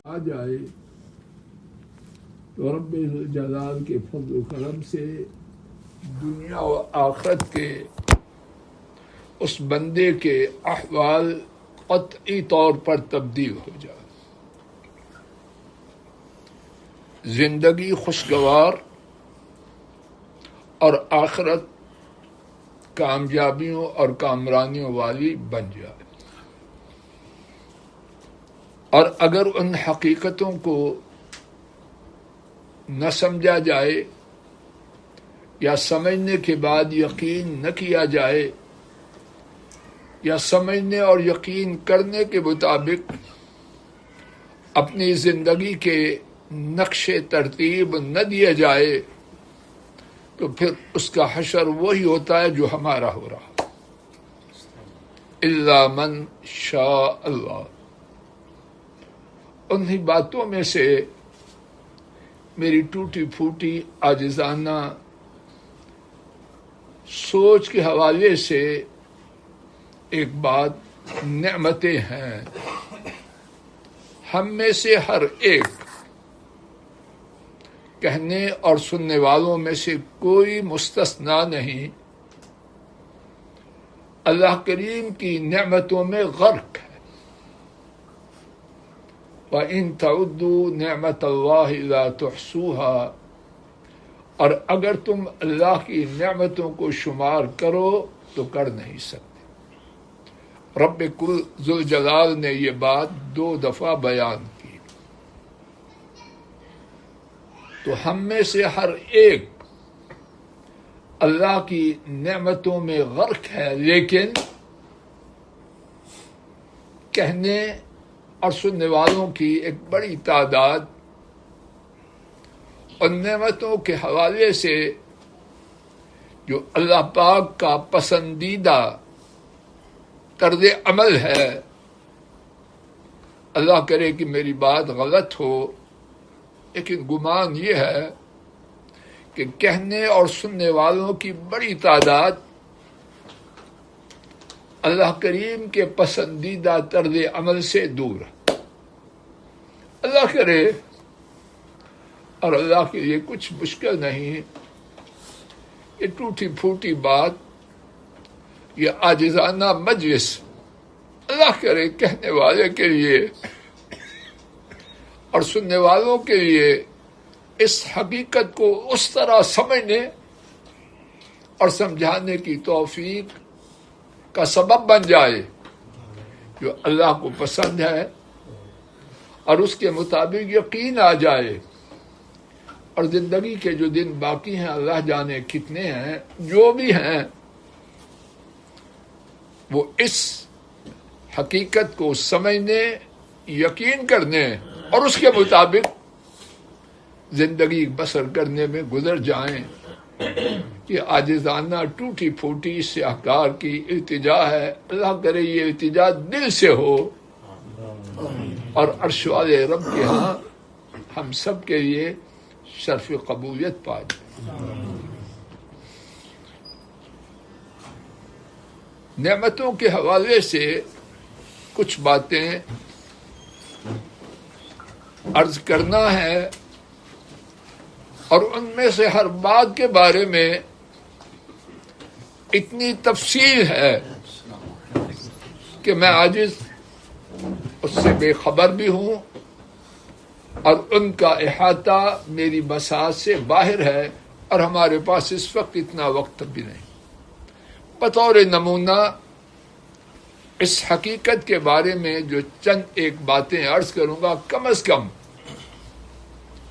آ جائے تو رب جلال کے فضل و کرم سے دنیا و آخرت کے اس بندے کے احوال قطعی طور پر تبدیل ہو جائے، زندگی خوشگوار اور آخرت کامیابیوں اور کامرانیوں والی بن جائے۔ اور اگر ان حقیقتوں کو نہ سمجھا جائے یا سمجھنے کے بعد یقین نہ کیا جائے یا سمجھنے اور یقین کرنے کے مطابق اپنی زندگی کے نقش ترتیب نہ دیا جائے تو پھر اس کا حشر وہی ہوتا ہے جو ہمارا ہو رہا، الا من شاء اللہ۔ انہی باتوں میں سے میری ٹوٹی پھوٹی عاجزانہ سوچ کے حوالے سے ایک بات نعمتیں ہیں۔ ہم میں سے ہر ایک کہنے اور سننے والوں میں سے کوئی مستثنا نہیں، اللہ کریم کی نعمتوں میں غرق ہے۔ وَإِن تَعُدُّوا نِعْمَةَ اللَّهِ لَا تُحْصُوهَا، اور اگر تم اللہ کی نعمتوں کو شمار کرو تو کر نہیں سکتے۔ رب کل ذوالجلال نے یہ بات 2 دفعہ بیان کی۔ تو ہم میں سے ہر ایک اللہ کی نعمتوں میں غرق ہے، لیکن کہنے اور سننے والوں کی ایک بڑی تعداد اور نعمتوں کے حوالے سے جو اللہ پاک کا پسندیدہ طرز عمل ہے، اللہ کرے کہ میری بات غلط ہو، لیکن گمان یہ ہے کہ کہنے اور سننے والوں کی بڑی تعداد اللہ کریم کے پسندیدہ طرز عمل سے دور ہے۔ اللہ کرے، اور اللہ کے لیے کچھ مشکل نہیں، یہ ٹوٹی پھوٹی بات، یہ عاجزانہ مجلس اللہ کرے کہنے والے کے لیے اور سننے والوں کے لیے اس حقیقت کو اس طرح سمجھنے اور سمجھانے کی توفیق کا سبب بن جائے جو اللہ کو پسند ہے، اور اس کے مطابق یقین آ جائے، اور زندگی کے جو دن باقی ہیں اللہ جانے کتنے ہیں، جو بھی ہیں، وہ اس حقیقت کو سمجھنے، یقین کرنے اور اس کے مطابق زندگی بسر کرنے میں گزر جائیں۔ یہ عاجزانہ ٹوٹی پھوٹی سیاہکار کی التجا ہے، اللہ کرے یہ التجا دل سے ہو اور عرش والے رب کے ہاں ہم سب کے لیے شرف قبولیت پا جائے۔ نعمتوں کے حوالے سے کچھ باتیں عرض کرنا ہے، اور ان میں سے ہر بات کے بارے میں اتنی تفصیل ہے کہ میں عاجز اس سے بے خبر بھی ہوں، اور ان کا احاطہ میری بساط سے باہر ہے، اور ہمارے پاس اس وقت اتنا وقت بھی نہیں۔ بطور نمونہ اس حقیقت کے بارے میں جو چند ایک باتیں عرض کروں گا، کم از کم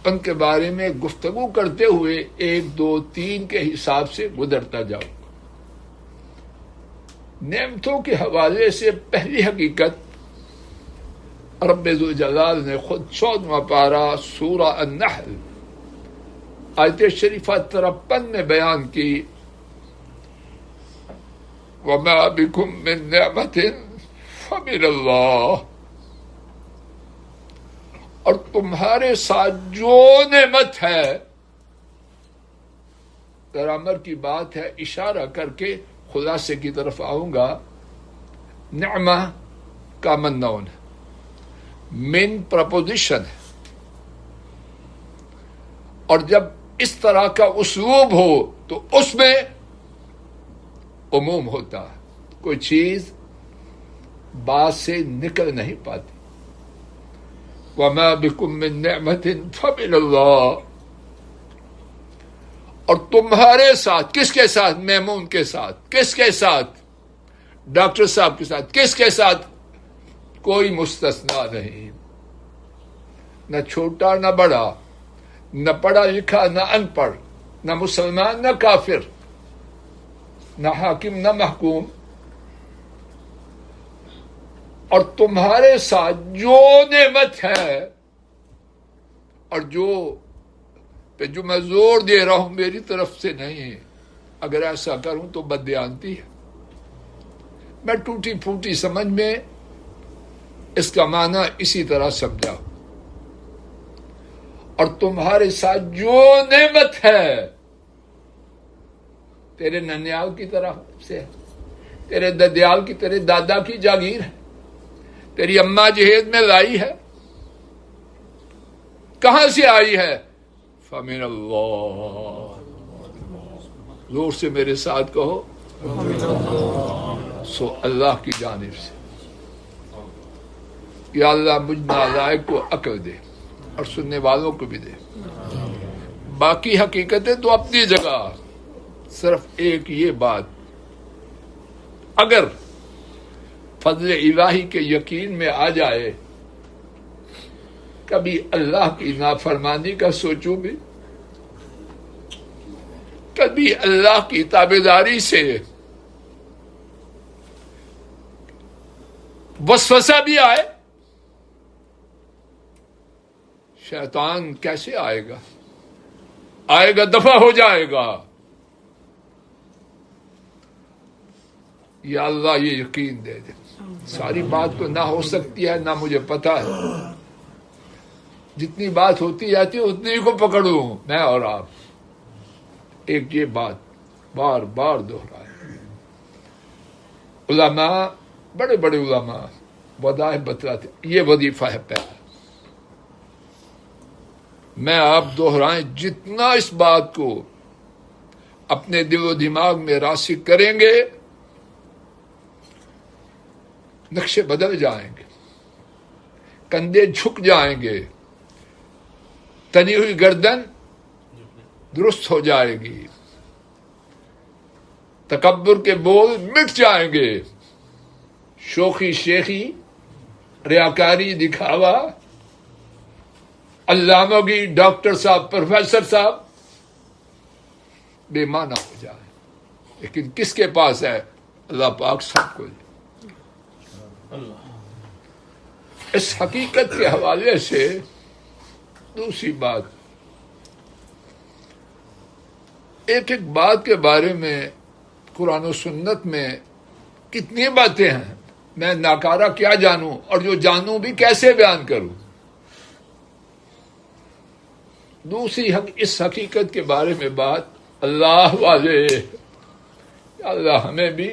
ان کے بارے میں گفتگو کرتے ہوئے 1 2 3 کے حساب سے گزرتا جاؤں۔ نعمتوں کے حوالے سے پہلی حقیقت رب ذوالجلال نے خود 14واں پارہ سورہ النحل آیت شریفہ 53 میں بیان کی، وَمَا بِكُم مِّن نِّعْمَةٍ فَمِنَ اللَّهِ، اور تمہارے ساتھ جو نعمت ہے، گرامر کی بات ہے، اشارہ کر کے خلاصے کی طرف آؤں گا۔ نعمہ کا منون ہے، من پرپوزیشن ہے، اور جب اس طرح کا اسلوب ہو تو اس میں عموم ہوتا ہے، کوئی چیز بات سے نکل نہیں پاتی. وَمَا بِكُم مِّن نِعْمَةٍ فَمِنَ اللَّهِ. اور تمہارے ساتھ، کس کے ساتھ؟ میمون کے ساتھ. کس کے ساتھ؟ ڈاکٹر صاحب کے ساتھ. کس کے ساتھ؟ کوئی مستثنا نہیں، نہ چھوٹا نہ بڑا، نہ پڑھا لکھا نہ ان پڑھ، نہ مسلمان نہ کافر، نہ حاکم نہ محکوم. اور تمہارے ساتھ جو نعمت ہے اور جو میں زور دے رہا ہوں میری طرف سے نہیں ہے، اگر ایسا کروں تو بددیانتی ہے. میں ٹوٹی پھوٹی سمجھ میں اس کا معنی اسی طرح سمجھا. اور تمہارے ساتھ جو نعمت ہے تیرے ننیال کی طرف سے، تیرے ددیال کی، تیرے دادا کی جاگیر ہے، تیری اماں جہیز میں لائی ہے. کہاں سے آئی ہے؟ فَمِنَ اللَّهِ. زور سے میرے ساتھ کہو، سو اللہ کی جانب سے. یا اللہ مجھ نالائق کو عقل دے اور سننے والوں کو بھی دے. باقی حقیقتیں تو اپنی جگہ، صرف ایک یہ بات، اگر فضل الہی کے یقین میں آ جائے، کبھی اللہ کی نافرمانی کا سوچوں بھی، کبھی اللہ کی تابعداری سے وسوسہ بھی آئے، شیطان کیسے آئے گا؟ آئے گا دفع ہو جائے گا. یا اللہ یہ یقین دے دے. ساری بات تو نہ ہو سکتی ہے، نہ مجھے پتا ہے. جتنی بات ہوتی جاتی ہے اتنی کو پکڑوں میں اور آپ. ایک یہ بات بار بار دہرائے. علماء، بڑے بڑے علماء وضاحت بتلاتے، یہ وظیفہ ہے پہلا. میں آپ دہرائیں، جتنا اس بات کو اپنے دل و دماغ میں راسخ کریں گے، نقشے بدل جائیں گے، کندھے جھک جائیں گے، تنی ہوئی گردن درست ہو جائے گی، تکبر کے بول مٹ جائیں گے، شوخی شیخی، ریاکاری، دکھاوا، علامگی، ڈاکٹر صاحب، پروفیسر صاحب بے معنی ہو جائے. لیکن کس کے پاس ہے؟ اللہ پاک سب کو. اس حقیقت کے حوالے سے دوسری بات، ایک ایک بات کے بارے میں قرآن و سنت میں کتنی باتیں ہیں، میں ناکارہ کیا جانوں، اور جو جانوں بھی کیسے بیان کروں. دوسری اس حقیقت کے بارے میں بات، اللہ والے، اللہ ہمیں بھی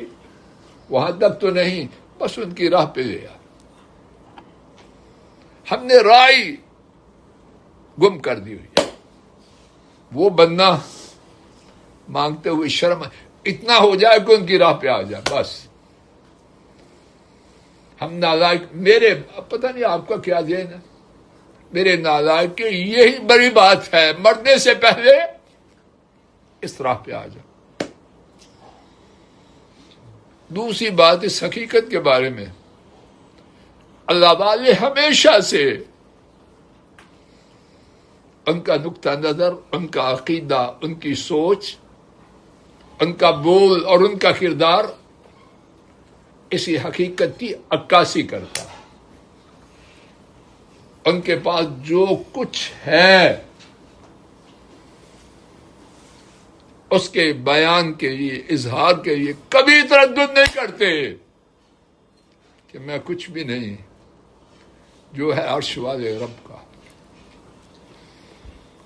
وہاں تک تو نہیں، بس ان کی راہ پہ لیا. ہم نے رائے گم کر دی ہوئی. وہ بننا مانگتے ہوئے شرم اتنا ہو جائے کہ ان کی راہ پہ آ جائے، بس ہم نالائق. میرے پتہ نہیں آپ کا کیا ذہن ہے، میرے نالائق کی یہی بڑی بات ہے، مرنے سے پہلے اس راہ پہ آ جائے. دوسری بات اس حقیقت کے بارے میں، اللہ والے ہمیشہ سے ان کا نقطہ نظر، ان کا عقیدہ، ان کی سوچ، ان کا بول اور ان کا کردار اسی حقیقت کی عکاسی کرتا ہے. ان کے پاس جو کچھ ہے اس کے بیان کے لیے، اظہار کے لیے کبھی تردد نہیں کرتے کہ میں کچھ بھی نہیں، جو ہے عرش والے رب کا.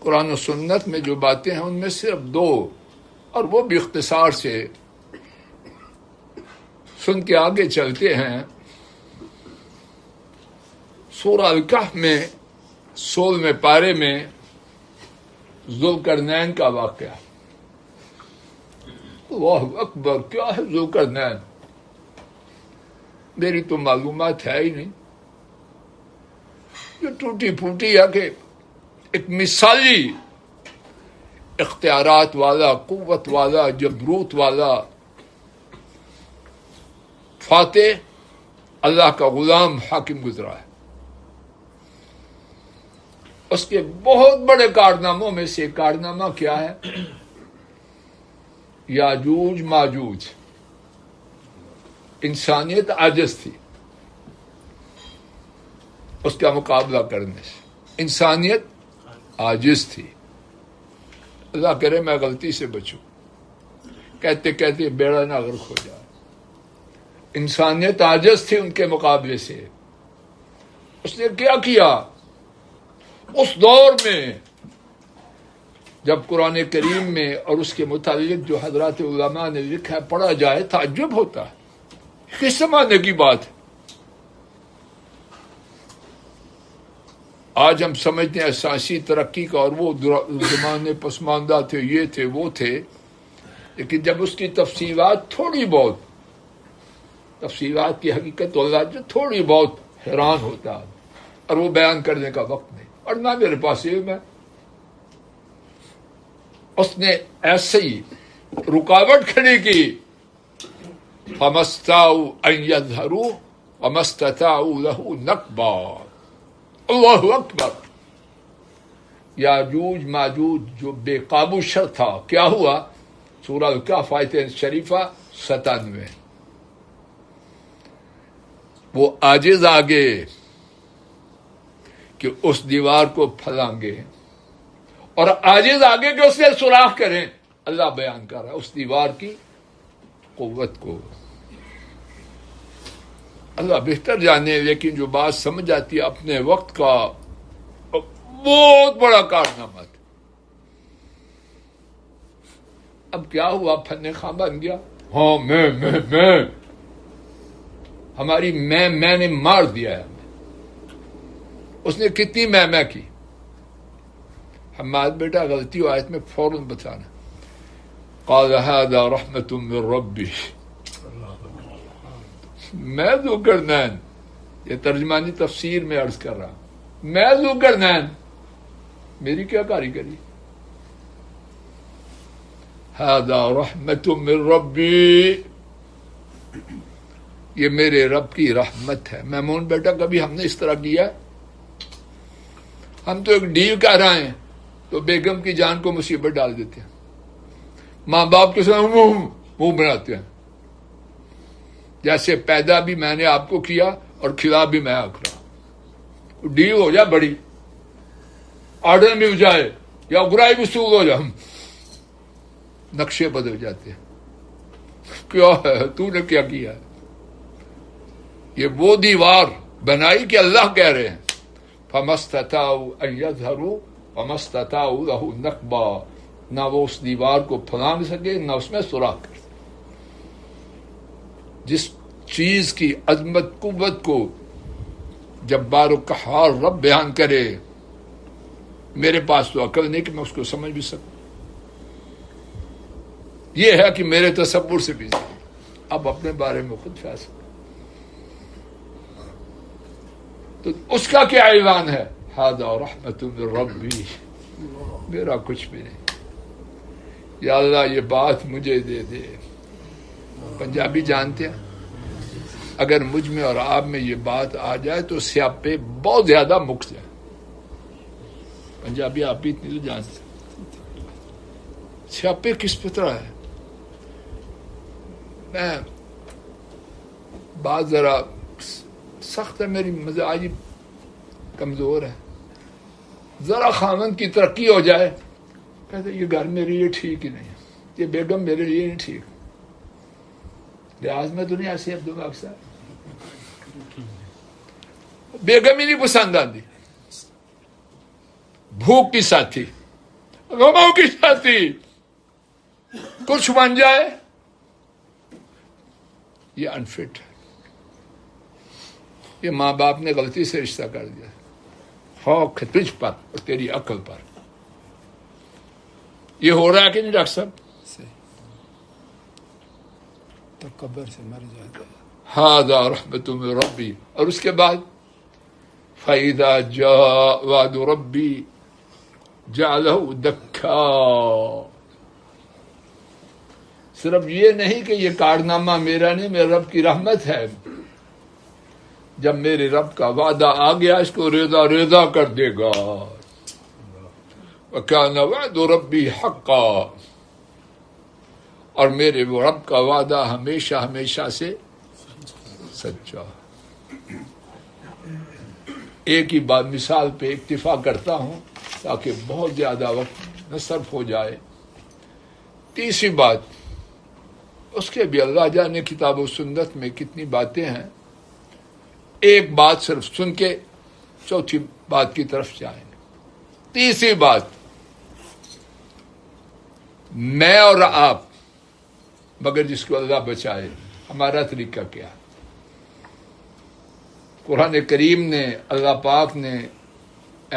قرآن و سنت میں جو باتیں ہیں ان میں صرف دو، اور وہ بھی اختصار سے سن کے آگے چلتے ہیں. سورہ الکہف میں 16ویں پارے میں ذوالقرنین کا واقعہ. اللہ اکبر، کیا ہے ذوالقرنین؟ میری تو معلومات ہے ہی نہیں. یہ ٹوٹی پھوٹی ہے کہ ایک مثالی اختیارات والا، قوت والا، جبروت والا فاتح اللہ کا غلام حاکم گزرا ہے. اس کے بہت بڑے کارناموں میں سے کارنامہ کیا ہے؟ یاجوج ماجوج. انسانیت عاجز تھی اس کا مقابلہ کرنے سے، انسانیت عاجز تھی. اللہ کرے میں غلطی سے بچوں، کہتے کہتے بیڑا نہ غرق ہو جائے. انسانیت عاجز تھی ان کے مقابلے سے. اس نے کیا کیا؟ اس دور میں جب قرآن کریم میں اور اس کے متعلق جو حضرات علماء نے لکھا ہے پڑھا جائے تعجب ہوتا ہے. کس زمانے کی بات ہے؟ آج ہم سمجھتے ہیں سیاسی ترقی کا اور وہ زمانے پسماندہ تھے، یہ تھے وہ تھے، لیکن جب اس کی تفصیلات تھوڑی بہت، تفصیلات کی حقیقت اللہ جو تھوڑی بہت حیران ہوتا ہے، اور وہ بیان کرنے کا وقت نہیں اور نہ میرے پاس علم ہے. اس نے ایسے ہی رکاوٹ کھڑی کی، فَمَسْتَطَاعُوا أَن يَظْهَرُوا وَمَا اسْتَطَاعُوا لَهُ نَقْبًا. اللہ اکبر. یاجوج ماجوج جو بے قابو شر تھا، کیا ہوا؟ سورہ الکہف آیت شریفہ 97. وہ عاجز آگے کہ اس دیوار کو پھلانگے، اور عاجز آگے کہ اس سے سوراخ کریں. اللہ بیان کر رہا ہے اس دیوار کی قوت کو. اللہ بہتر جانے، لیکن جو بات سمجھ آتی ہے اپنے وقت کا بہت بڑا کارنامہ تھا. اب کیا ہوا؟ فن خواہ بن گیا. ہاں میں ہماری میں نے مار دیا ہے. اس نے کتنی میں کی. حماد بیٹا غلطی ہو آیت میں فوراً بتانا. قال هذا رحمة من ربی. میں ذوالقرنین، یہ ترجمانی تفسیر میں عرض کر رہا ہوں، میں ذوالقرنین، میری کیا کاریگری؟ هذا رحمة من ربی، یہ میرے رب کی رحمت ہے. میمون بیٹا کبھی ہم نے اس طرح کیا؟ ہم تو ایک ڈیل کر رہے ہیں تو بیگم کی جان کو مصیبت ڈال دیتے ہیں، ماں باپ کے ساتھ منہ بناتے ہیں. جیسے پیدا بھی میں نے آپ کو کیا اور کھلا بھی میں آپ رہا. ڈیل ہو جائے بڑی، آرڈر بھی ہو جائے یا برائی بھی سود ہو جائے، نقشے بدل جاتے ہیں. کیا ہے تو نے کیا کیا؟ یہ وہ دیوار بنائی کہ اللہ کہہ رہے ہیں فَمَسْتَطَاعُوا أَن يَظْهَرُوا وَمَا اسْتَطَاعُوا لَهُ نَقْبًا. نہ وہ اس دیوار کو پھلانگ سکے نہ اس میں سوراخ کر سکے. جس چیز کی عظمت قوت کو جبار و قہار رب بیان کرے، میرے پاس تو عقل نہیں کہ میں اس کو سمجھ بھی سکوں. یہ ہے کہ میرے تصور سے بھی اب اپنے بارے میں خود فیصلہ. تو اس کا کیا اعلان ہے؟ ھذا رحمت من ربی، میرا کچھ بھی نہیں. یا اللہ یہ بات مجھے دے دے. پنجابی جانتے ہیں، اگر مجھ میں اور آپ میں یہ بات آ جائے تو سیاپے بہت زیادہ مک جائے. پنجابی آپ بھی اتنی تو جانتے ہیں سیاپے کس طرح ہے. میں بات ذرا سخت ہے، میری مزاج کمزور ہے. ذرا خامن کی ترقی ہو جائے کہتے یہ گھر میرے لیے ٹھیک ہی نہیں، یہ بیگم میرے لیے نہیں ٹھیک. لحاظ میں تو نہیں ایسے عبد الوہاب صاحب، بیگم ہی نہیں پسند آتی. بھوک کی ساتھی، غموں کی ساتھی، کچھ بن جائے یہ انفٹ ہے. یہ ماں باپ نے غلطی سے رشتہ کر دیا، خوف تجھ پر اور تیری عقل پر. یہ ہو رہا ہے کہ نہیں ڈاکٹر صاحب؟ تکبر سے مر جاتا ہے. ھذا رحمت من ربی. اور اس کے بعد فَإِذَا جَاءَ وَعْدُ رَبِّي جَعَلَهُ دَكَّا. صرف یہ نہیں کہ یہ کارنامہ میرا نہیں، میرے رب کی رحمت ہے. جب میرے رب کا وعدہ آ گیا اس کو ریزہ ریزہ کر دے گا. وَكَانَ وَعْدُ رَبِّي حَقًّا. اور میرے وہ رب کا وعدہ ہمیشہ ہمیشہ سے سچا. ایک ہی بات مثال پہ اکتفا کرتا ہوں تاکہ بہت زیادہ وقت نہ صرف ہو جائے. تیسری بات، اس کے بھی اللہ جانے کتاب و سنت میں کتنی باتیں ہیں. ایک بات صرف سن کے چوتھی بات کی طرف جائیں. تیسری بات، میں اور آپ، مگر جس کو اللہ بچائے، ہمارا طریقہ کیا؟ قرآن کریم نے، اللہ پاک نے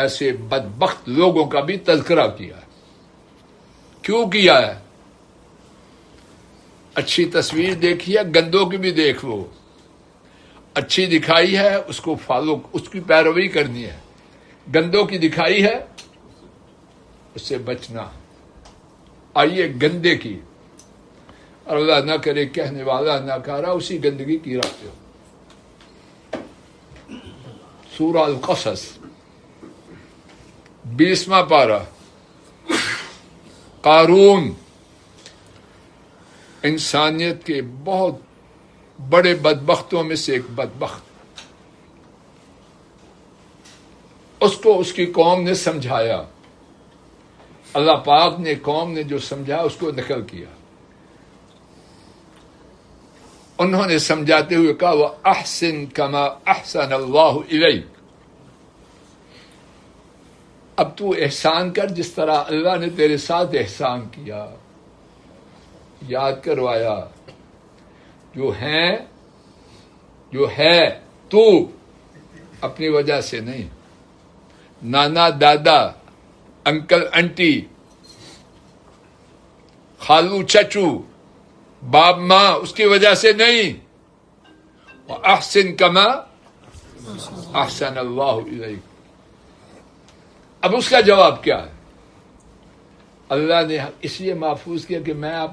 ایسے بدبخت لوگوں کا بھی تذکرہ کیا ہے. کیوں کیا ہے؟ اچھی تصویر دیکھی ہے، گندوں کی بھی دیکھ لو. اچھی دکھائی ہے اس کو فالو، اس کی پیروی کرنی ہے. گندوں کی دکھائی ہے اس سے بچنا. آئیے گندے کی، اور اللہ نہ کرے کہنے والا نہ کہا اسی گندگی کی رکھتے ہو. سورہ القصص 20واں پارہ. قارون انسانیت کے بہت بڑے بدبختوں میں سے ایک بدبخت. اس کو اس کی قوم نے سمجھایا. اللہ پاک نے قوم نے جو سمجھا اس کو نقل کیا. انہوں نے سمجھاتے ہوئے کہا وَأَحْسِن كَمَا أَحْسَنَ اللَّهُ إِلَيْكَ. اب تو احسان کر جس طرح اللہ نے تیرے ساتھ احسان کیا. یاد کروایا جو ہے تو اپنی وجہ سے نہیں. نانا دادا، انکل انٹی، خالو چچو، باپ ماں، اس کی وجہ سے نہیں. وَأَحْسِن كَمَا أَحْسَنَ اللَّهُ إِلَيْكَ. اب اس کا جواب کیا ہے؟ اللہ نے اس لیے محفوظ کیا کہ میں آپ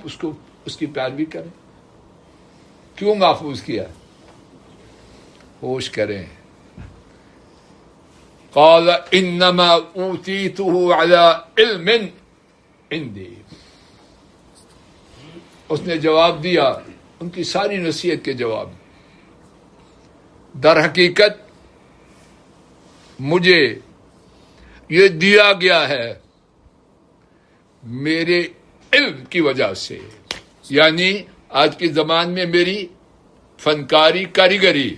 اس کی پیروی کریں. کیوں محفوظ کیا؟ ہوش کریں. قال انما اوتیته على علم عندي. اس نے جواب دیا ان کی ساری نصیحت کے جواب. در حقیقت مجھے یہ دیا گیا ہے میرے علم کی وجہ سے، یعنی آج کے زمان میں میری فنکاری، کاریگری،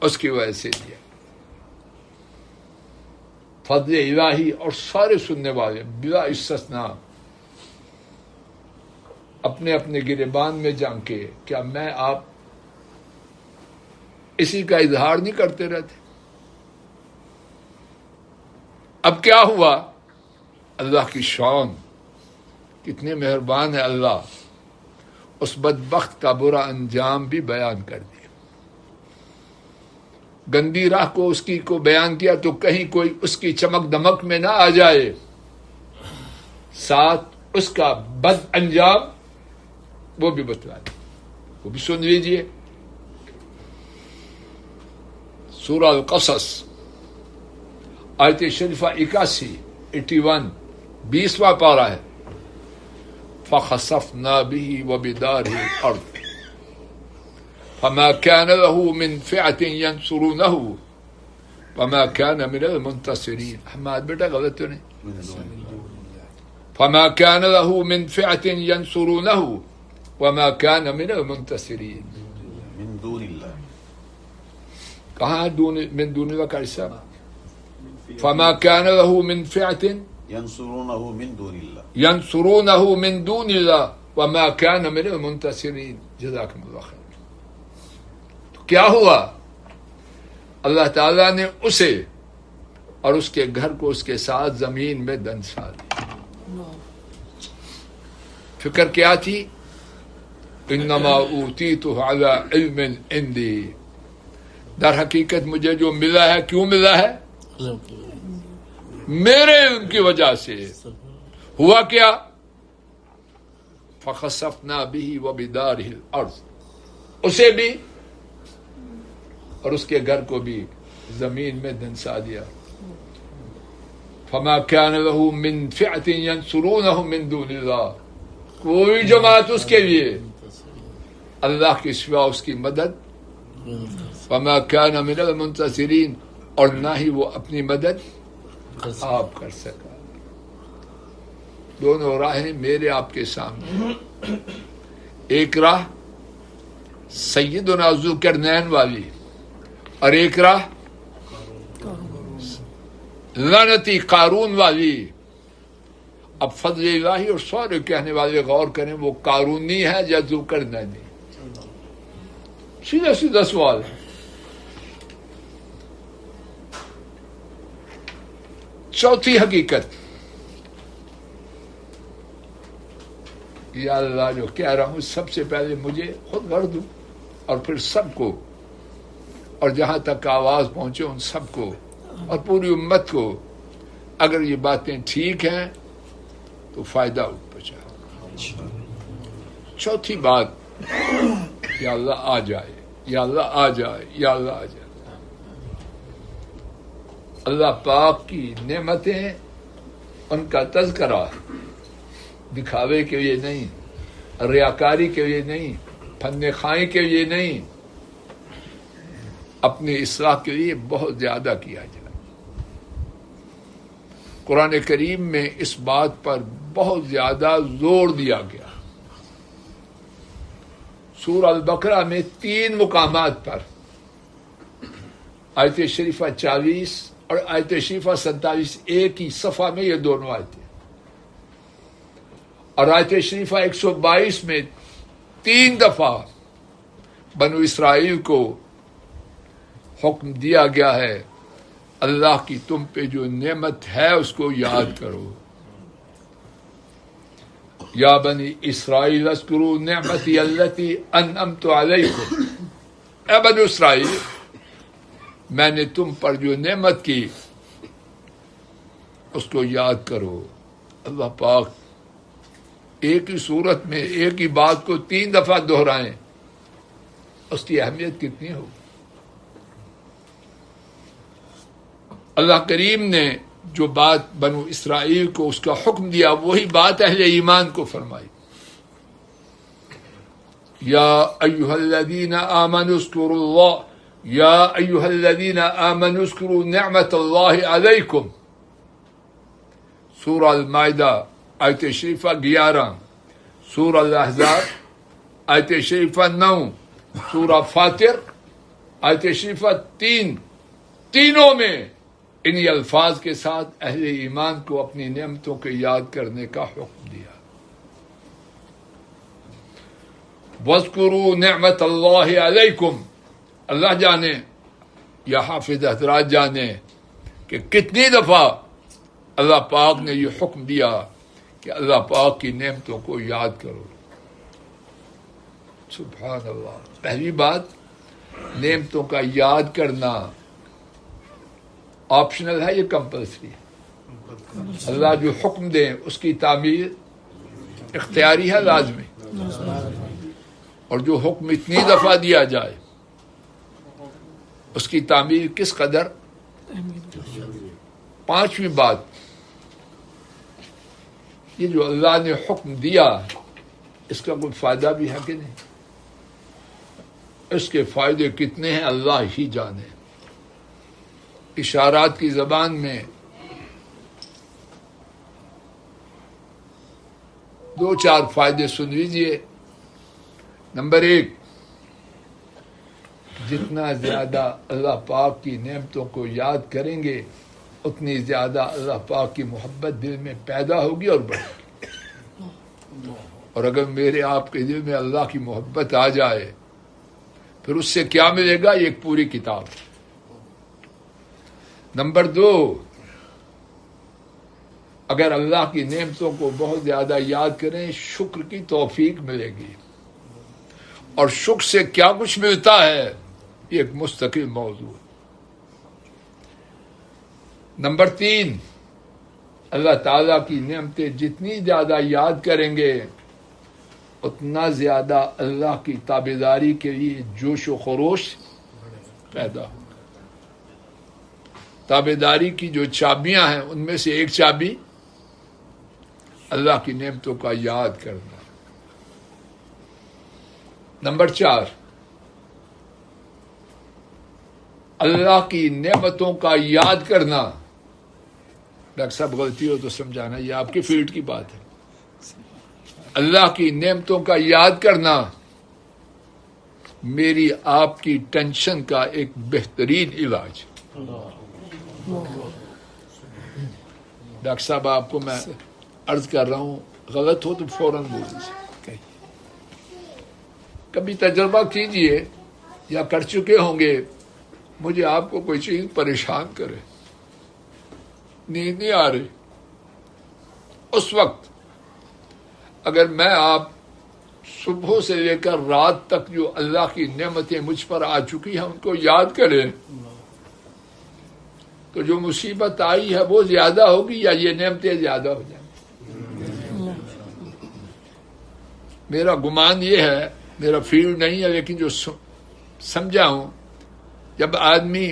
اس کی وجہ سے دیا. فضل الہی. اور سارے سننے والے بلا استثناء اپنے اپنے گریبان میں جان کے، کیا میں آپ اسی کا اظہار نہیں کرتے رہتے؟ اب کیا ہوا؟ اللہ کی شان، کتنے مہربان ہے اللہ. اس بدبخت کا برا انجام بھی بیان کر دیا. گندی راہ کو اس کی کو بیان کیا تو کہیں کوئی اس کی چمک دمک میں نہ آ جائے. ساتھ اس کا بد انجام وہ بھی بتلا دیا. وہ بھی سن لیجیے. سورہ القصص آیت شریفہ 81 20واں پارہ ہے. فخسفنا به وبداره الارض فما كان له من فئة ينصرونه وما كان من المنتصرين. حماد بیٹا غلط تو نہیں؟ فما كان له من فئة ينصرونه وما كان من المنتصرين. من دون الله. کہاں من دون اللہ کا حصہ؟ فما كان له من فئة ينصرونه من دون الله. ينصرونه من دون الله وما كان من المنتصرين. جزاكم اللہ خیر. تو کیا ہوا؟ اللہ تعالیٰ نے اسے اور اس کے گھر کو اس کے ساتھ زمین میں دنسا دیا. فکر کیا تھی؟ انما اوتیتہ علی علم عندی. در حقیقت مجھے جو ملا ہے کیوں ملا ہے؟ میرے علم کی وجہ سے. ہوا کیا؟ فخسفنا به وبدارہ الارض. اسے بھی اور اس کے گھر کو بھی زمین میں دنسا دیا. فما كان له من فئة ينصرونه من دون الله. کوئی جماعت اس کے لیے اللہ کے سوا اس کی مدد. فما كان من المنتصرین. اور نہ ہی وہ اپنی مدد آپ کر سکا. دونوں راہیں میرے آپ کے سامنے. ایک راہ سیدنا ذوالقرنین والی اور ایک راہ لعنتی قارون والی. اب فضل الہی اور سارے کہنے والے غور کریں وہ قارونی ہے یا ذوالقرنینی؟ سیدھا سیدھا سوال ہے. چوتھی حقیقت، یا اللہ جو کہہ رہا ہوں سب سے پہلے مجھے خود غرض دوں اور پھر سب کو، اور جہاں تک آواز پہنچے ان سب کو اور پوری امت کو. اگر یہ باتیں ٹھیک ہیں تو فائدہ پہنچا. چوتھی بات، یا اللہ آ جائے، یا اللہ آ جائے، یا اللہ آ جائے. اللہ پاک کی نعمتیں، ان کا تذکرہ دکھاوے کے لیے نہیں، ریاکاری کے لیے نہیں، فن خائی کے لیے نہیں، اپنی اصلاح کے لیے بہت زیادہ کیا جائے. قرآن کریم میں اس بات پر بہت زیادہ زور دیا گیا. سورہ البقرہ میں 3 مقامات پر، آیت شریفہ 40 اور آیت شریفہ 47، ایک ہی صفحہ میں یہ دونوں آیتیں، اور آیت شریفہ 122 میں 3 دفعہ بنو اسرائیل کو حکم دیا گیا ہے اللہ کی تم پہ جو نعمت ہے اس کو یاد کرو. یا بنی اسرائیل اذکروا نعمتی التی انعمت علیکم. اے بنو اسرائیل، میں نے تم پر جو نعمت کی اس کو یاد کرو. اللہ پاک ایک ہی صورت میں ایک ہی بات کو 3 دفعہ دہرائیں، اس کی اہمیت کتنی ہو. اللہ کریم نے جو بات بنو اسرائیل کو اس کا حکم دیا وہی بات اہل ایمان کو فرمائی. یا ایھا الذین آمنوا اذکروا اللہ، یا ایھا الذین آمنوا اذکروا نعمت اللہ علیکم. سورہ المائدہ آیت شریفہ 11، سورہ الاحزاب آیت شریفہ 9، سورہ فاطر آیت شریفہ 3، تینوں میں انہی الفاظ کے ساتھ اہل ایمان کو اپنی نعمتوں کو یاد کرنے کا حکم دیا. وَاذْكُرُوا نِعْمَةَ اللَّهِ عَلَيْكُمْ. اللہ جانے یا حافظ حضرات جانے کہ کتنی دفعہ اللہ پاک نے یہ حکم دیا کہ اللہ پاک کی نعمتوں کو یاد کرو. سبحان اللہ. پہلی بات، نعمتوں کا یاد کرنا آپشنل ہے، یہ کمپلسری ہے. اللہ جو حکم دیں اس کی تعمیل اختیاری ہے، لازمی. اور جو حکم اتنی دفعہ دیا جائے اس کی تعمیل کس قدر. 5ویں بات، یہ جو اللہ نے حکم دیا اس کا کوئی فائدہ بھی ہے کہ نہیں؟ اس کے فائدے کتنے ہیں اللہ ہی جانے. اشارات کی زبان میں 2-4 فائدے سن لیجیے. نمبر 1، جتنا زیادہ اللہ پاک کی نعمتوں کو یاد کریں گے اتنی زیادہ اللہ پاک کی محبت دل میں پیدا ہوگی اور بڑھے گی. اور اگر میرے آپ کے دل میں اللہ کی محبت آ جائے پھر اس سے کیا ملے گا؟ ایک پوری کتاب. نمبر 2، اگر اللہ کی نعمتوں کو بہت زیادہ یاد کریں شکر کی توفیق ملے گی، اور شکر سے کیا کچھ ملتا ہے یہ ایک مستقل موضوع ہے۔ نمبر 3، اللہ تعالیٰ کی نعمتیں جتنی زیادہ یاد کریں گے اتنا زیادہ اللہ کی تابعداری کے لیے جوش و خروش پیدا ہو۔ تابعداری کی جو چابیاں ہیں ان میں سے ایک چابی اللہ کی نعمتوں کا یاد کرنا۔ نمبر 4، اللہ کی نعمتوں کا یاد کرنا، ڈاکٹر صاحب غلطی ہو تو سمجھانا، یہ آپ کی فیلڈ کی بات ہے۔ اللہ کی نعمتوں کا یاد کرنا میری آپ کی ٹینشن کا ایک بہترین علاج۔ ڈاکٹر صاحب آپ کو میں عرض کر رہا ہوں، غلط ہو تو فوراً بول دیجیے۔ کبھی تجربہ کیجئے یا کر چکے ہوں گے، مجھے آپ کو کوئی چیز پریشان کرے، نیند نہیں آ رہی، اس وقت اگر میں آپ صبح سے لے کر رات تک جو اللہ کی نعمتیں مجھ پر آ چکی ہیں ان کو یاد کریں تو جو مصیبت آئی ہے وہ زیادہ ہوگی یا یہ نعمتیں زیادہ ہو جائیں گی۔ میرا گمان یہ ہے، میرا فیلڈ نہیں ہے لیکن جو سمجھا ہوں، جب آدمی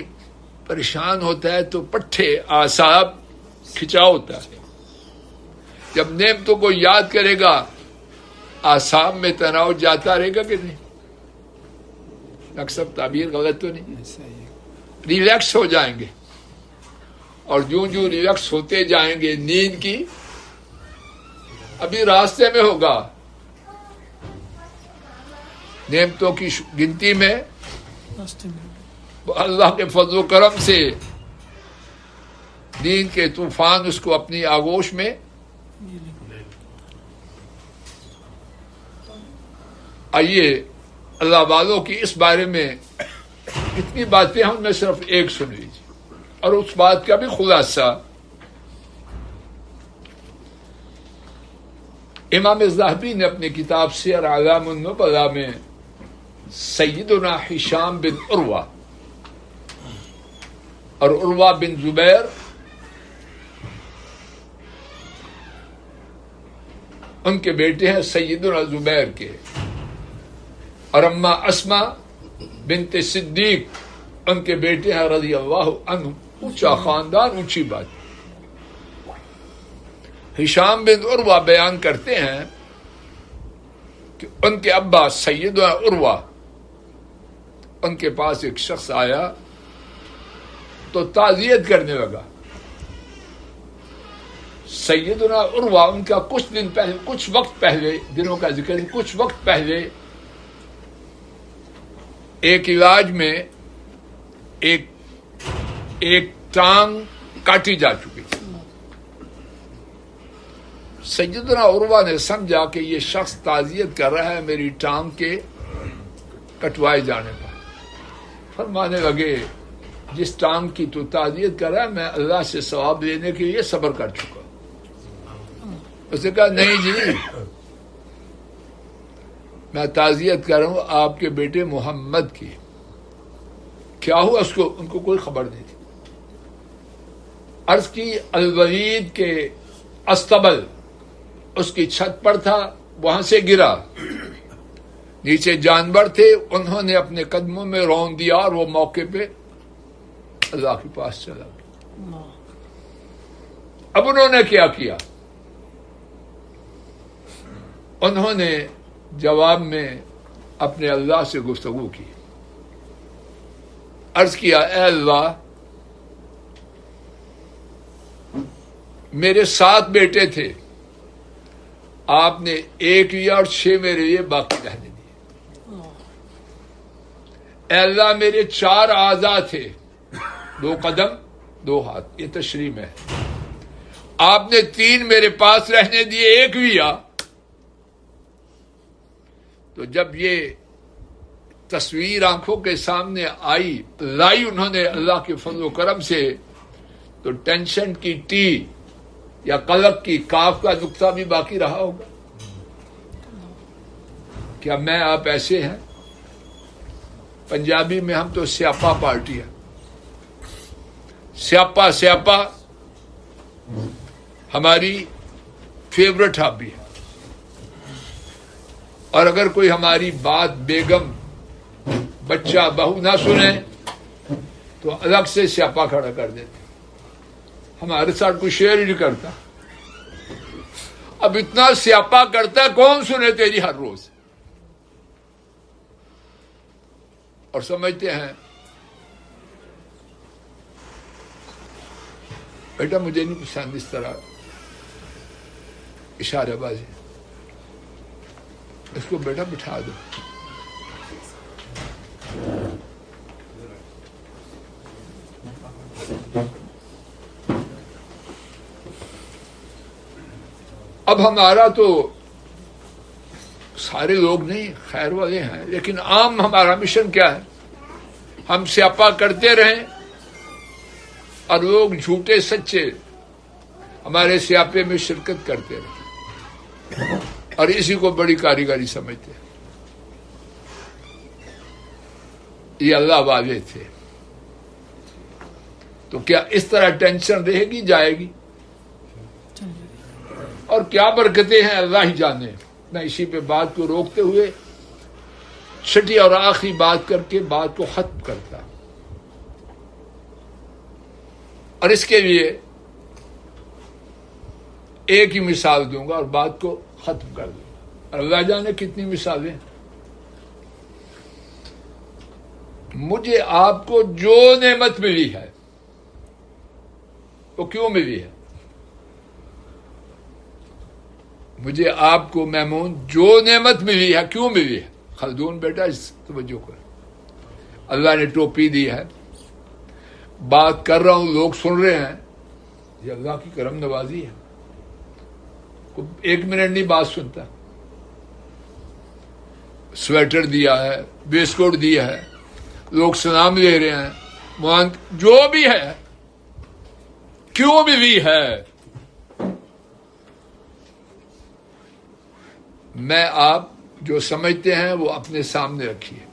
پریشان ہوتا ہے تو پٹھے اعصاب کھچا ہوتا ہے، جب نعمتوں کو یاد کرے گا اعصاب میں تناؤ جاتا رہے گا کہ نہیں؟ اکثر تعبیر غلط تو نہیں، ریلیکس ہو جائیں گے، اور جو ریلیکس ہوتے جائیں گے نیند کی ابھی راستے میں ہوگا، نعمتوں کی گنتی میں اللہ کے فضل و کرم سے نیند کے طوفان اس کو اپنی آغوش میں۔ آئیے اللہ والوں کی اس بارے میں اتنی باتیں ہم نے صرف ایک سن لیجیے، اور اس بات کا بھی خلاصہ امام الذہبی نے اپنی کتاب سیر اعلام النبلاء میں سیدنا ہشام بن عروہ اور عروہ بن زبیر ان کے بیٹے ہیں سیدنا زبیر کے، اور اما اسما بنت صدیق ان کے بیٹے ہیں رضی اللہ عنہ۔ اونچا خاندان، اونچی بات۔ ہشام بن عروہ بیان کرتے ہیں کہ ان کے ابا سیدنا عروہ، ان کے پاس ایک شخص آیا تو تعزیت کرنے لگا۔ سیدنا عروہ ان کا کچھ وقت پہلے، دنوں کا ذکر، کچھ وقت پہلے ایک علاج میں ایک ٹانگ کاٹی جا چکی تھی۔ سیدنا عروہ نے سمجھا کہ یہ شخص تعزیت کر رہا ہے میری ٹانگ کے کٹوائے جانے پر۔ فرمانے لگے جس ٹانگ کی تو تعزیت کر رہا ہے میں اللہ سے ثواب لینے کے لیے صبر کر چکا۔ اس نے کہا نہیں جی، میں تعزیت کر رہا ہوں آپ کے بیٹے محمد کی۔ کیا ہوا اس کو؟ ان کو کوئی خبر نہیں تھی۔ عرض کی الولید کے استبل اس کی چھت پر تھا، وہاں سے گرا، نیچے جانور تھے، انہوں نے اپنے قدموں میں رون دیا اور وہ موقع پہ اللہ کے پاس چلا گیا۔ اب انہوں نے کیا کیا؟ انہوں نے جواب میں اپنے اللہ سے گفتگو کی، عرض کیا اے اللہ میرے 7 بیٹے تھے، آپ نے 1 لیا اور 6 میرے لیے باقی رہنے دیے۔ اے اللہ میرے 4 اعضاء تھے، 2 قدم 2 ہاتھ، یہ تشریح میں ہے، آپ نے 3 میرے پاس رہنے دیے، 1 لیا۔ تو جب یہ تصویر آنکھوں کے سامنے لائی انہوں نے اللہ کے فضل و کرم سے، تو ٹینشن کی ٹی یا قلق کی کاف کا نقطہ بھی باقی رہا ہوگا. کیا میں آپ ایسے ہیں؟ پنجابی میں ہم تو سیاپا پارٹی ہے. سیاپا سیاپا ہماری فیورٹ ہابی ہے. اور اگر کوئی ہماری بات بیگم بچہ بہو نہ سنے تو الگ سے سیاپا کھڑا کر دیتے. ہمارے ساتھ کوئی شیئر ہی نہیں کرتا. اب اتنا سیاپا کرتا ہے کون سنے تیری ہر روز. اور سمجھتے ہیں بیٹا مجھے نہیں پسند اس طرح اشارہ بازی. اس کو بیٹا بٹھا دو. اب ہمارا تو سارے لوگ نہیں خیر والے ہیں، لیکن عام ہمارا مشن کیا ہے؟ ہم سیاپا کرتے رہیں اور لوگ جھوٹے سچے ہمارے سیاپے میں شرکت کرتے رہیں اور اسی کو بڑی کاریگری سمجھتے ہیں. یہ اللہ والے تھے. تو کیا اس طرح ٹینشن رہے گی؟ جائے گی. اور کیا برکتیں ہیں اللہ ہی جانے. میں اسی پہ بات کو روکتے ہوئے چھٹی اور آخری بات کر کے بات کو ختم کرتا. اور اس کے لیے ایک ہی مثال دوں گا اور بات کو ختم کر دوں گا. اور اللہ جانے کتنی مثالیں. مجھے آپ کو جو نعمت ملی ہے وہ کیوں ملی ہے؟ مجھے آپ کو میمون جو نعمت ملی ہے کیوں ملی ہے؟ خلدون بیٹا اس توجہ کر. اللہ نے ٹوپی دی ہے، بات کر رہا ہوں لوگ سن رہے ہیں، یہ اللہ کی کرم نوازی ہے. کوئی 1 منٹ نہیں بات سنتا. سویٹر دیا ہے، بسکٹ دیا ہے، لوگ سلام لے رہے ہیں، جو بھی ہے کیوں ملی ہے؟ میں آپ جو سمجھتے ہیں وہ اپنے سامنے رکھیے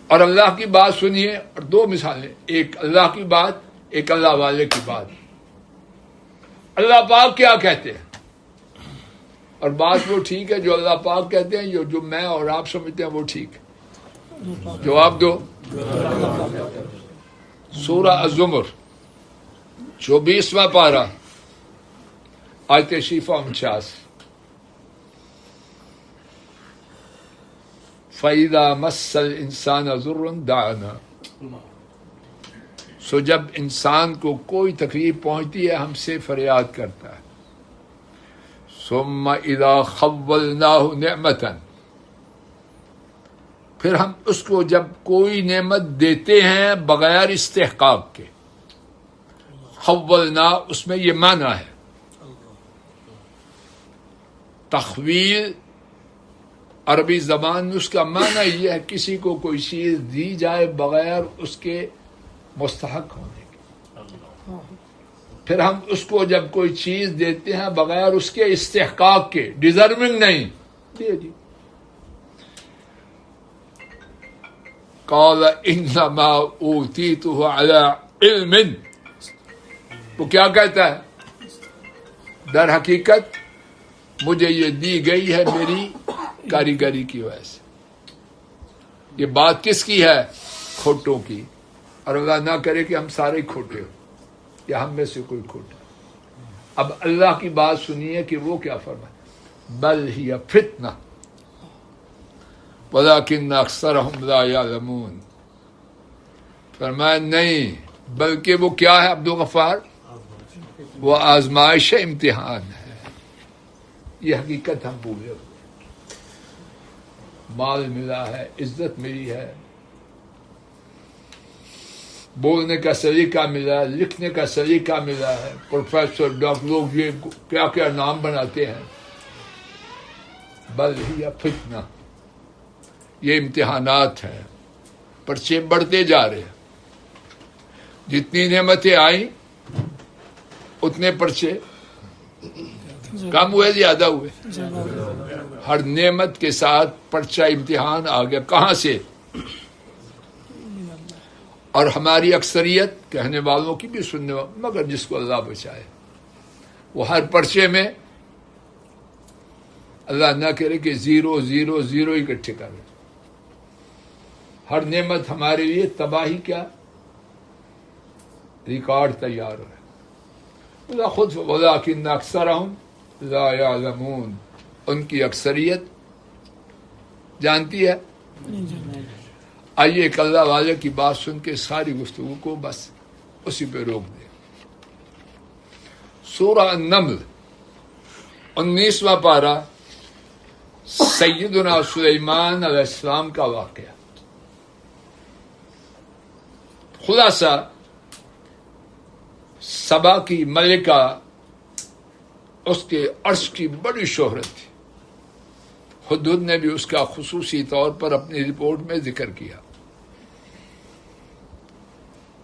اور اللہ کی بات سنیے. اور 2 مثالیں، ایک اللہ کی بات، ایک اللہ والے کی بات. اللہ پاک کیا کہتے ہیں اور بات وہ ٹھیک ہے جو اللہ پاک کہتے ہیں، جو میں اور آپ سمجھتے ہیں وہ ٹھیک ہے. جواب دو. سورہ الزمر 24واں پارہ آیت شریفہ 49. فَإِذَا مَسَّ الْإِنسَانَ ضُرٌّ دَعَانَا. سو جب انسان کو کوئی تکلیف پہنچتی ہے ہم سے فریاد کرتا ہے. ثُمَّ إِذَا خَوَّلْنَاهُ نِعْمَةً. پھر ہم اس کو جب کوئی نعمت دیتے ہیں بغیر استحقاق کے. خولنا اس میں یہ معنی ہے. تخویل عربی زبان میں اس کا معنی یہ ہے کسی کو کوئی چیز دی جائے بغیر اس کے مستحق ہونے کے. پھر ہم اس کو جب کوئی چیز دیتے ہیں بغیر اس کے استحقاق کے، ڈیزرونگ نہیں دیے جی. قال انما اوتیتہ علی علم. وہ کیا کہتا ہے؟ در حقیقت مجھے یہ دی گئی ہے میری کاریگری کی وجہ سے. یہ بات کس کی ہے؟ کھوٹوں کی. اور اللہ نہ کرے کہ ہم سارے کھوٹے ہو یا ہم میں سے کوئی کھوٹا. اب اللہ کی بات سنیے کہ وہ کیا فرمائے. بل ہی فتنہ ولکن اکثرہم لا یعلمون. فرمایا نہیں بلکہ وہ کیا ہے عبدالغفار؟ وہ آزمائش امتحان ہے. یہ حقیقت ہم بھولے ہوئے. مال ملا ہے، عزت ملی ہے، بولنے کا سلیقہ ملا ہے، لکھنے کا سلیقہ ملا ہے، پروفیسر ڈاکٹر لوگ یہ کیا کیا نام بناتے ہیں. بل ہی فتنہ، یہ امتحانات ہیں، پرچے بڑھتے جا رہے ہیں. جتنی نعمتیں آئیں اتنے پرچے کم ہوئے زیادہ ہوئے؟ ہر نعمت کے ساتھ پرچہ امتحان آ گیا. کہاں سے؟ اور ہماری اکثریت کہنے والوں کی بھی سننے والوں، مگر جس کو اللہ بچائے، وہ ہر پرچے میں اللہ نہ کرے کہ 0 0 0 اکٹھے کر رہے. ہر نعمت ہمارے لیے تباہی کیا ریکارڈ تیار ہے. اللہ خود وَلَٰكِنَّ أَكْثَرَهُمْ لَا يَعْلَمُونَ، ان کی اکثریت جانتی ہے. آئیے ایک اللہ والے کی بات سن کے ساری گفتگو کو بس اسی پہ روک دیں. سورہ النمل 19واں پارہ، سیدنا سلیمان علیہ السلام کا واقعہ. خلاصہ، سبا کی ملکہ، اس کے عرش کی بڑی شہرت تھی. حدود نے بھی اس کا خصوصی طور پر اپنی رپورٹ میں ذکر کیا.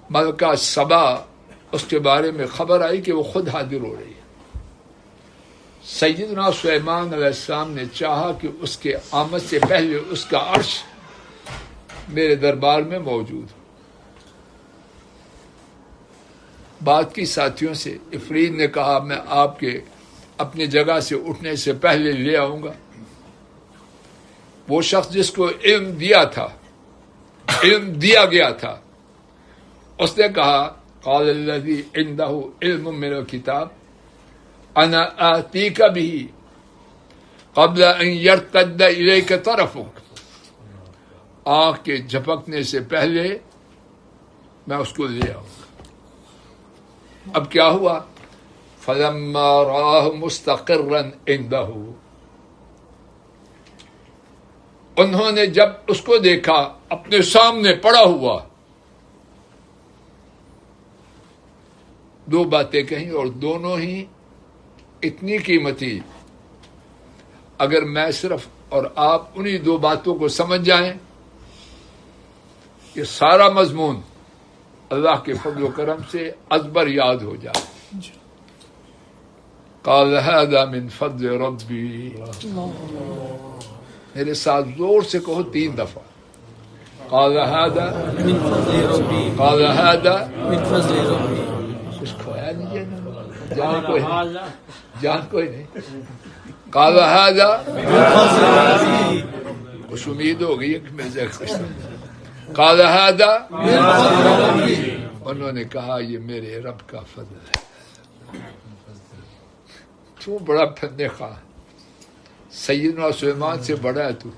ملکہ سبا، اس کے بارے میں خبر آئی کہ وہ خود حاضر ہو رہی ہے. سیدنا سلیمان علیہ السلام نے چاہا کہ اس کے آمد سے پہلے اس کا عرش میرے دربار میں موجود ہو. بات کی ساتھیوں سے، افرید نے کہا میں آپ کے اپنی جگہ سے اٹھنے سے پہلے لے آؤں گا. وہ شخص جس کو علم دیا گیا تھا، اس نے کہا قال الذی عنده علم من الکتاب انا آتیک به قبل ان یرتد الیک طرفک، آنکھ کے جھپکنے سے پہلے میں اس کو لے آؤں گا. اب کیا ہوا؟ فلما رآہ مستقرا عنده، انہوں نے جب اس کو دیکھا اپنے سامنے پڑا ہوا، دو باتیں کہیں اور دونوں ہی اتنی قیمتی. اگر میں صرف اور آپ انہی دو باتوں کو سمجھ جائیں، یہ سارا مضمون اللہ کے فضل و کرم سے ازبر یاد ہو جائے. قال هذا من فضل ربی، میرے ساتھ زور سے کہو 3 دفعہ. قال هذا من فضل ربی، قال هذا من فضل ربی. کچھ کھویا نہیں ہے، جان کوئی نہیں. قال هذا من فضل ربی، کچھ امید ہو گئی ہے کہ مل جائے خوش. قال هذا من فضل ربی، انہوں نے کہا یہ میرے رب کا فضل ہے. تو بڑا پھندے خواہ، سیدنا سلیمان سے بڑا ہے تو.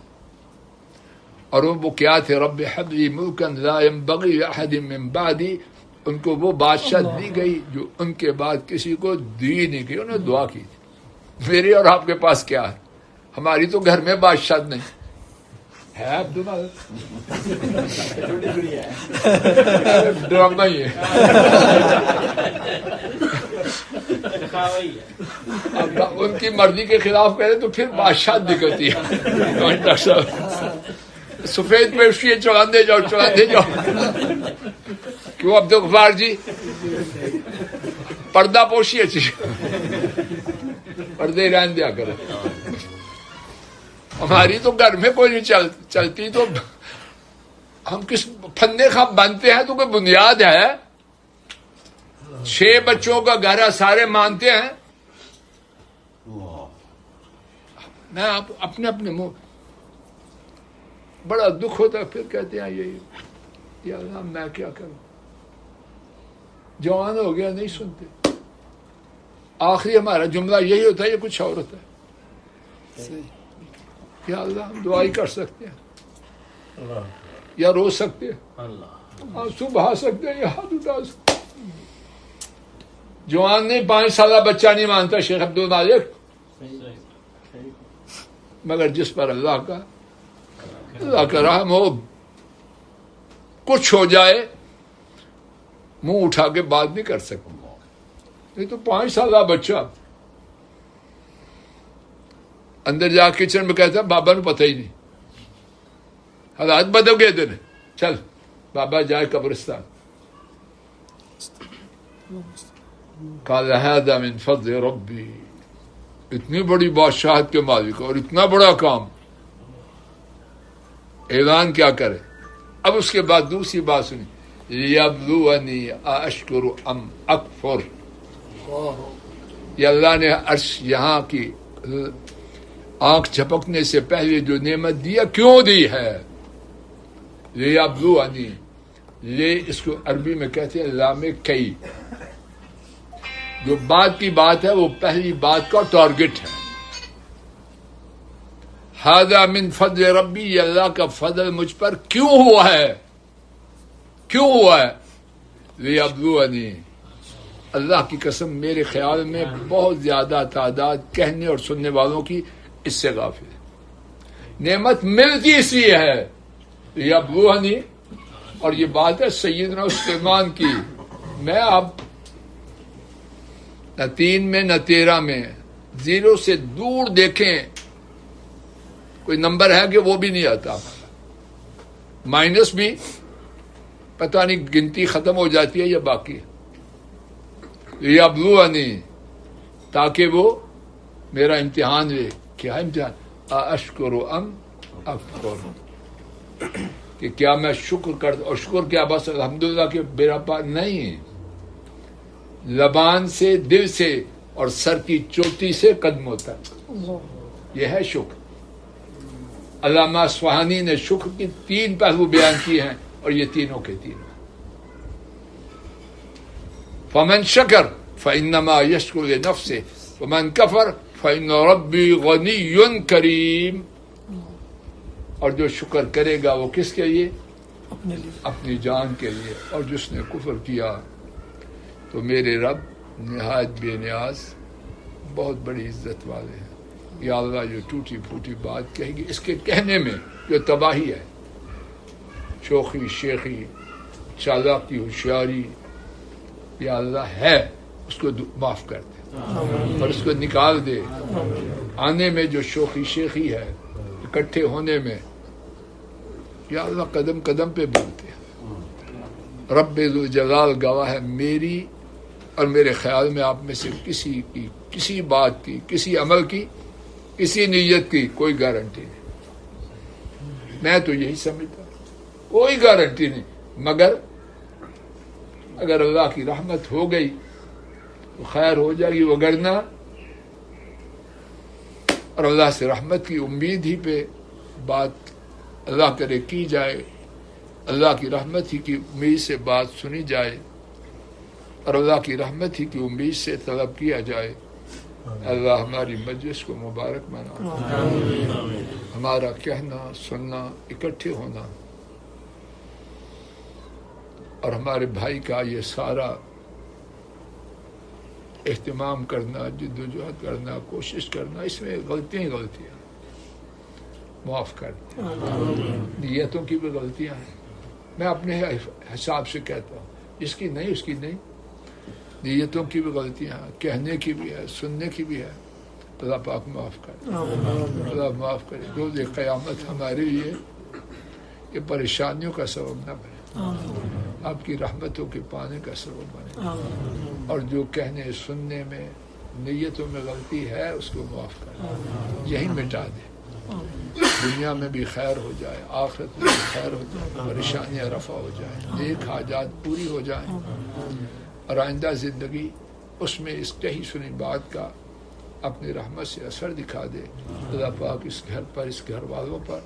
اور وہ کیا تھے؟ رب حب لی ملکا لا ينبغی لأحد من بعدی، ان کو وہ بادشاہ دی گئی جو ان کے بعد کسی کو دی نہیں گئی. انہوں نے دعا کی تھی. میری اور آپ کے پاس کیا ہے؟ ہماری تو گھر میں بادشاہ نہیں ہے. ڈرامہ ہی ہے. ان کی مرضی کے خلاف کرے تو پھر بادشاہ دکھتی ہے. سفید پیشی چڑھاندے جاؤ کیوں عبدالغفار جی؟ پردہ پوشی اچھی، پردے رہن دیا کرے. ہماری تو گھر میں کوئی نہیں چلتی تو ہم کس پھندے خواہ بنتے ہیں؟ تو کوئی بنیاد ہے؟ 6 بچوں کا گھر ہے، سارے مانتے ہیں. میں اپنے منہ بڑا دکھ ہوتا ہے. پھر کہتے ہیں یہ اللہ میں کیا کروں؟ جوان ہو گیا نہیں سنتے. آخری ہمارا جملہ یہی ہوتا ہے، یہ کچھ اور ہوتا ہے. یا اللہ ہم دعا ہی کر سکتے ہیں، یا رو سکتے ہیں، آنسو بہا سکتے ہیں، یا ہاتھ اٹھا سکتے ہیں. جوان نہیں، 5 سالہ بچہ نہیں مانتا شیخ عبد المالک. مگر جس پر اللہ کا رحم ہو، کچھ ہو جائے منہ اٹھا کے بات نہیں کر سکتے. نہیں تو 5 سالہ بچہ اندر جا کچن میں کہتا ہے بابا نے پتہ ہی نہیں، حالات بدل گئے دن، چل بابا جائے قبرستان. قال هذا من فضل ربی، اتنی بڑی بادشاہت کے مالک اور اتنا بڑا کام، اعلان کیا کرے. اب اس کے بعد دوسری بات سنی، لیبلونی اشکر ام اکفر. یہ اللہ نے عرش یہاں کی آنکھ جھپکنے سے پہلے جو نعمت دیا کیوں دی ہے؟ لیبلونی، لے اس کو عربی میں کہتے ہیں لام کئی، جو بات کی بات ہے وہ پہلی بات کا ٹارگٹ ہے. ھذا من فضل ربی، یہ اللہ کا فضل مجھ پر کیوں ہوا ہے؟ کیوں ہوا ہے؟ لیبلونی، اللہ کی قسم میرے خیال میں بہت زیادہ تعداد کہنے اور سننے والوں کی اس سے غافل ہے. نعمت ملتی اس لیے ہے لیبلونی، اور یہ بات ہے سیدنا سلیمان کی. میں اب نہ 3 میں نہ 13 میں، 0 سے دور دیکھیں کوئی نمبر ہے کہ وہ بھی نہیں آتا، مائنس بھی پتہ نہیں گنتی ختم ہو جاتی ہے یا باقی ہے. لیبلونی، تاکہ وہ میرا امتحان لے. کیا امتحان؟ اشکر ام اکفر، کہ کیا میں شکر کر، اور شکر کیا بس الحمدللہ کہ میرا پاس نہیں، زبان سے، دل سے اور سر کی چوٹی سے قدموں تک، یہ ہے شکر. علامہ اصفہانی نے شکر کی 3 پہلو بیان کیے ہیں اور یہ تینوں کے تینوں. فمن شکر فإنما یشکر لنفسہ ومن کفر فإن ربی غنی کریم. اور جو شکر کرے گا وہ کس کے لیے؟ اپنی جان کے لیے. اور جس نے کفر کیا تو میرے رب نہایت بے نیاز، بہت بڑی عزت والے ہیں. یا اللہ جو ٹوٹی پھوٹی بات کہے گی، اس کے کہنے میں جو تباہی ہے، شوخی شیخی چالاکی ہوشیاری، یا اللہ ہے اس کو معاف کر دے اور اس کو نکال دے. آنے میں جو شوخی شیخی ہے، اکٹھے ہونے میں، یا اللہ قدم قدم پہ بولتے ہیں. رب ذو جلال گواہ ہے، میری اور میرے خیال میں آپ میں سے کسی کی، کسی بات کی، کسی عمل کی، کسی نیت کی کوئی گارنٹی نہیں. میں تو یہی سمجھتا ہوں کوئی گارنٹی نہیں، مگر اگر اللہ کی رحمت ہو گئی تو خیر ہو جائے گی، وگرنہ اور اللہ سے رحمت کی امید ہی پہ بات اللہ کرے کی جائے، اللہ کی رحمت ہی کی امید سے بات سنی جائے اور اللہ کی رحمت ہی کی امید سے طلب کیا جائے. اللہ ہماری مجلس کو مبارک بنا، ہمارا کہنا سننا، اکٹھے ہونا اور ہمارے بھائی کا یہ سارا اہتمام کرنا، جدوجہد کرنا، کوشش کرنا، اس میں غلطیاں معاف کر دیں. نیتوں کی بھی غلطیاں ہیں، میں اپنے حساب سے کہتا ہوں، اس کی نہیں اس کی نہیں، نیتوں کی بھی غلطیاں ہیں، کہنے کی بھی ہے، سننے کی بھی ہے. اللہ پاک معاف کر دے، اللہ معاف کرے. روز قیامت ہمارے لیے یہ پریشانیوں کا سبب نہ بنے، آپ کی رحمتوں کے پانے کا سبب بنے. اور جو کہنے سننے میں نیتوں میں غلطی ہے اس کو معاف کر، یہی مٹا دے. دنیا میں بھی خیر ہو جائے، آخرت میں بھی خیر ہو جائے، پریشانیاں رفع ہو جائیں، نیک حاجات پوری ہو جائیں، اور آئندہ زندگی اس میں اس کہی سنی بات کا اپنی رحمت سے اثر دکھا دے. اللہ پاک اس گھر پر، اس گھر والوں پر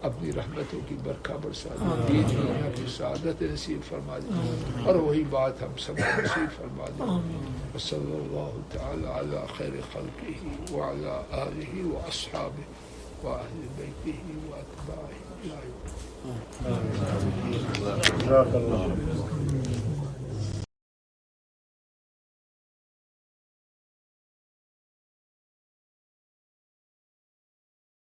اپنی رحمتوں کی برکھا برسا دے، دین دنیا کی سعادت نصیب فرما دے، اور وہی بات ہم سب کو نصیب فرما دے. وصلی اللہ تعالی علی خیر خلقہ وعلی آلہ واصحابہ واہل بیتہ واتباعہ.